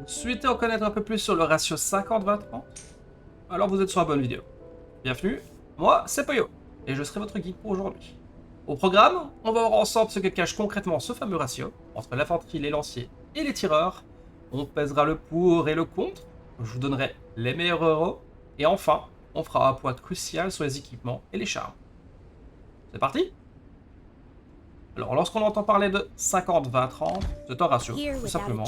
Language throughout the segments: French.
Souhaitez en connaître un peu plus sur le ratio 50-20-30? Alors vous êtes sur la bonne vidéo. Bienvenue, moi c'est Poyo, et je serai votre guide pour aujourd'hui. Au programme, on va voir ensemble ce que cache concrètement ce fameux ratio, entre l'infanterie, les lanciers et les tireurs. On pèsera le pour et le contre, je vous donnerai les meilleurs euros, et enfin, on fera un point crucial sur les équipements et les charmes. C'est parti? Alors, lorsqu'on entend parler de 50-20-30, c'est un ratio, tout simplement.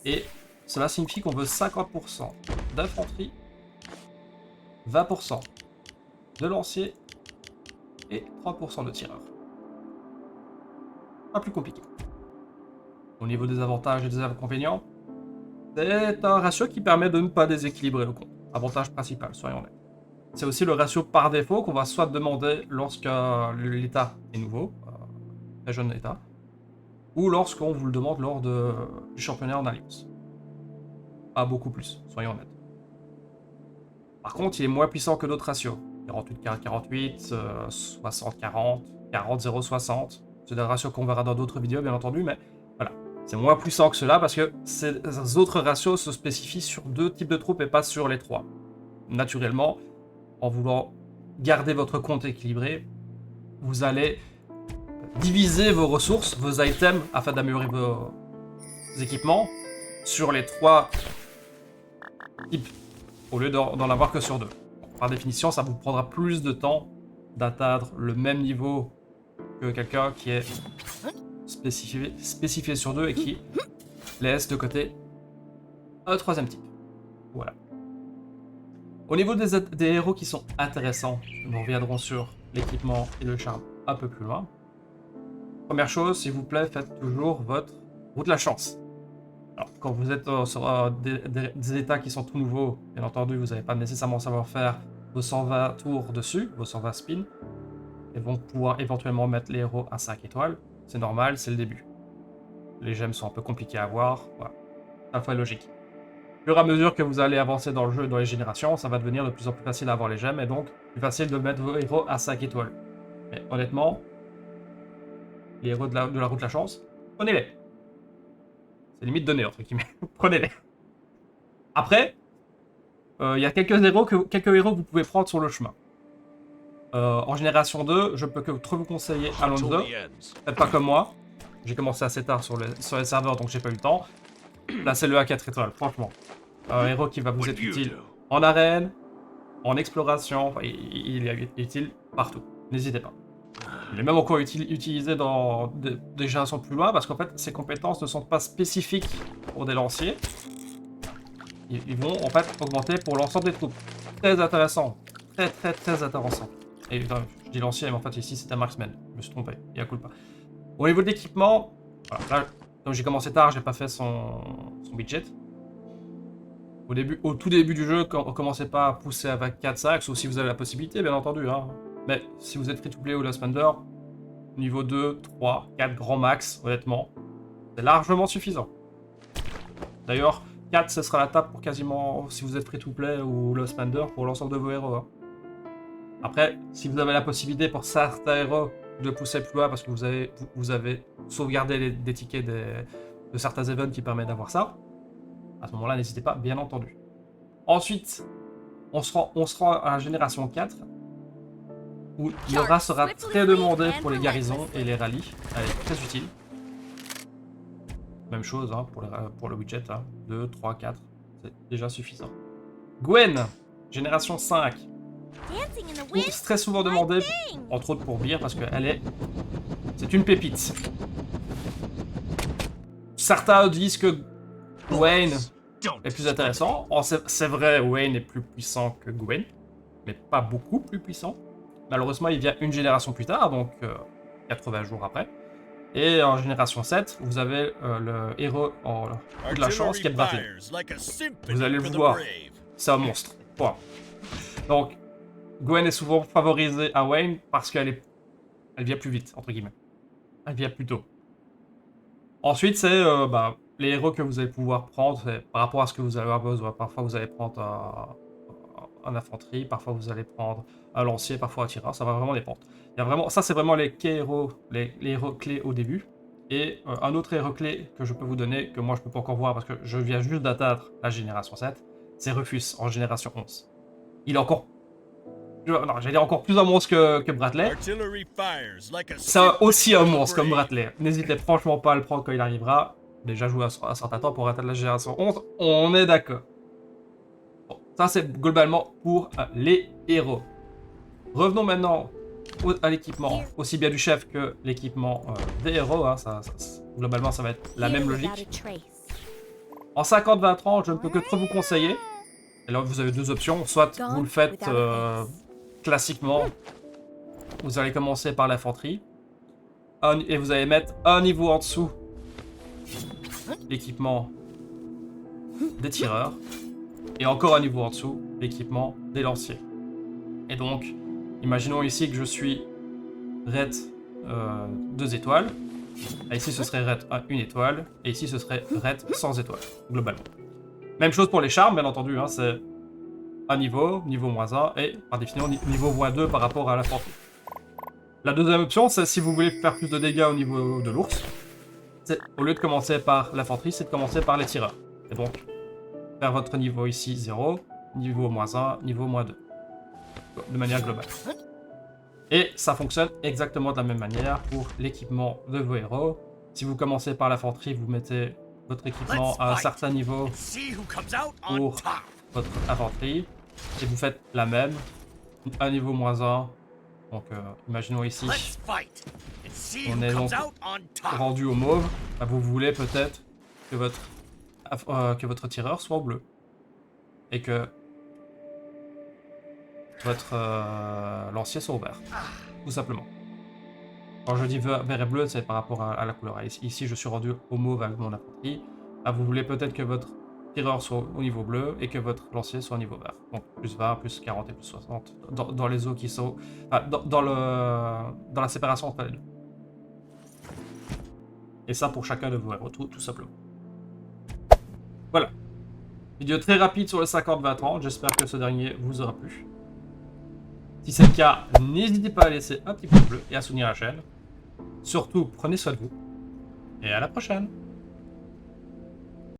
Et cela signifie qu'on veut 50% d'infanterie, 20% de lanciers et 30% de tireurs. Pas plus compliqué. Au niveau des avantages et des inconvénients, c'est un ratio qui permet de ne pas déséquilibrer le compte. Avantage principal, soyons honnêtes. C'est aussi le ratio par défaut qu'on va soit demander lorsque l'état est nouveau, très jeune état, ou lorsqu'on vous le demande lors du championnat en alliance. Pas beaucoup plus, soyons honnêtes. Par contre, il est moins puissant que d'autres ratios. 48-48, 60-40, 40-0-60. C'est des ratios qu'on verra dans d'autres vidéos, bien entendu, mais voilà. C'est moins puissant que cela parce que ces autres ratios se spécifient sur 2 types de troupes et pas sur les 3. Naturellement, en voulant garder votre compte équilibré, vous allez diviser vos ressources, vos items, afin d'améliorer vos équipements sur les 3 types, au lieu d'en avoir que sur 2. Par définition, ça vous prendra plus de temps d'atteindre le même niveau que quelqu'un qui est spécifié sur 2 et qui laisse de côté un 3e type. Voilà. Au niveau des héros qui sont intéressants, nous reviendrons sur l'équipement et le charme un peu plus loin. Première chose, s'il vous plaît, faites toujours votre roue de la chance. Alors, quand vous êtes sur des états qui sont tout nouveaux, bien entendu, vous n'allez pas nécessairement savoir faire vos 120 tours dessus, vos 120 spins, et vont pouvoir éventuellement mettre les héros à 5 étoiles. C'est normal, c'est le début. Les gemmes sont un peu compliquées à avoir, voilà. Ça fait logique. Au fur et à mesure que vous allez avancer dans le jeu et dans les générations, ça va devenir de plus en plus facile à avoir les gemmes, et donc plus facile de mettre vos héros à 5 étoiles. Mais honnêtement, les héros de la route de la chance, prenez-les. C'est limite donné, entre guillemets. Prenez-les. Après, il y a quelques héros que vous pouvez prendre sur le chemin. En génération 2, je peux que trop vous conseiller Alonso. Faites pas comme moi. J'ai commencé assez tard sur les serveurs, donc j'ai pas eu le temps. Là, c'est le à 4 étoiles, franchement. Un héros qui va vous être utile en arène, en exploration, enfin, il est utile partout. N'hésitez pas. Il est même encore utilisé dans des générations plus loin, parce qu'en fait, ses compétences ne sont pas spécifiques pour des lanciers. Ils vont en fait augmenter pour l'ensemble des troupes. Très intéressant. Très intéressant. Et je dis lancier, mais en fait ici c'est un marksman. Je me suis trompé, il y a culpa. Au niveau de l'équipement, voilà, là, comme j'ai commencé tard, j'ai pas fait son budget. Au tout début du jeu, quand on commençait pas à pousser avec 4-5, sauf si vous avez la possibilité, bien entendu. Hein. Mais si vous êtes free-to-play ou Lost Spender, niveau 2, 3, 4 grand max, honnêtement, c'est largement suffisant. D'ailleurs, 4, ce sera la table pour quasiment, si vous êtes free-to-play ou Lost Spender, pour l'ensemble de vos héros. Hein. Après, si vous avez la possibilité pour certains héros de pousser plus loin parce que vous avez sauvegardé des tickets de certains events qui permettent d'avoir ça, à ce moment-là, n'hésitez pas, bien entendu. Ensuite, on se rend à la génération 4, où Nora sera très demandé pour les garnisons et les rallyes. Elle est très utile. Même chose hein, pour le widget, hein. 2, 3, 4, c'est déjà suffisant. Gwen, génération 5. Très souvent demandé, entre autres pour Beer, parce qu'elle c'est une pépite. Certains disent que Wayne est plus intéressant. C'est vrai, Wayne est plus puissant que Gwen, mais pas beaucoup plus puissant. Malheureusement, il vient une génération plus tard, donc 80 jours après. Et en génération 7, vous avez le héros de la chance qui est Bradley. Vous allez le voir, c'est un monstre. Point. Donc, Gwen est souvent favorisée à Wayne parce qu'elle vient plus vite, entre guillemets. Elle vient plus tôt. Ensuite, c'est les héros que vous allez pouvoir prendre par rapport à ce que vous avez besoin. Parfois, vous allez prendre un infanterie, parfois vous allez prendre un lancier, parfois un tireur. Ça va vraiment dépendre. Ça, c'est vraiment les héros clés au début. Et un autre héros clé que je peux vous donner, que moi je peux pas encore voir parce que je viens juste d'atteindre la génération 7, c'est Rufus en génération 11. Il est encore... Non, j'allais dire encore plus un monstre que Bradley. C'est aussi un monstre comme Bradley. N'hésitez franchement pas à le prendre quand il arrivera. Déjà joué un certain temps pour atteindre la génération 11, on est d'accord. Bon, ça c'est globalement pour les héros. Revenons maintenant à l'équipement, aussi bien du chef que l'équipement des héros. Hein, globalement, ça va être la même logique. En 50-20-30, je ne peux que trop vous conseiller. Et là, vous avez deux options. Soit vous le faites classiquement. Vous allez commencer par l'infanterie. Et vous allez mettre un niveau en dessous l'équipement des tireurs. Et encore un niveau en dessous l'équipement des lanciers. Et donc, imaginons ici que je suis Ret 2 étoiles. Et ici, ce serait Ret 1 étoile. Et ici, ce serait Ret sans étoile, globalement. Même chose pour les charmes, bien entendu. Hein, c'est un niveau, niveau -1, et par définition, niveau -2 par rapport à l'infanterie. La deuxième option, c'est si vous voulez faire plus de dégâts au niveau de l'ours, au lieu de commencer par l'infanterie, c'est de commencer par les tireurs. Et donc, faire votre niveau ici 0, niveau -1, niveau -2. De manière globale. Et ça fonctionne exactement de la même manière pour l'équipement de vos héros. Si vous commencez par l'infanterie, vous mettez votre équipement à un certain niveau pour votre infanterie. Et vous faites la même, un niveau -1. Donc imaginons ici, on est donc rendu au mauve. Bah, vous voulez peut-être que votre tireur soit au bleu. Et que votre lancier soit au vert, tout simplement. Quand je dis vert et bleu, c'est par rapport à la couleur. Ici, je suis rendu au mauve avec mon infanterie. Là, vous voulez peut-être que votre tireur soit au niveau bleu et que votre lancier soit au niveau vert. Donc plus 20, plus 40 et plus 60 dans les eaux qui sont... Enfin, dans la séparation entre les deux. Et ça pour chacun de vos héros, tout simplement. Voilà. Vidéo très rapide sur le 50-20-30. J'espère que ce dernier vous aura plu. Si c'est le cas, n'hésitez pas à laisser un petit pouce bleu et à soutenir la chaîne. Surtout, prenez soin de vous. Et à la prochaine!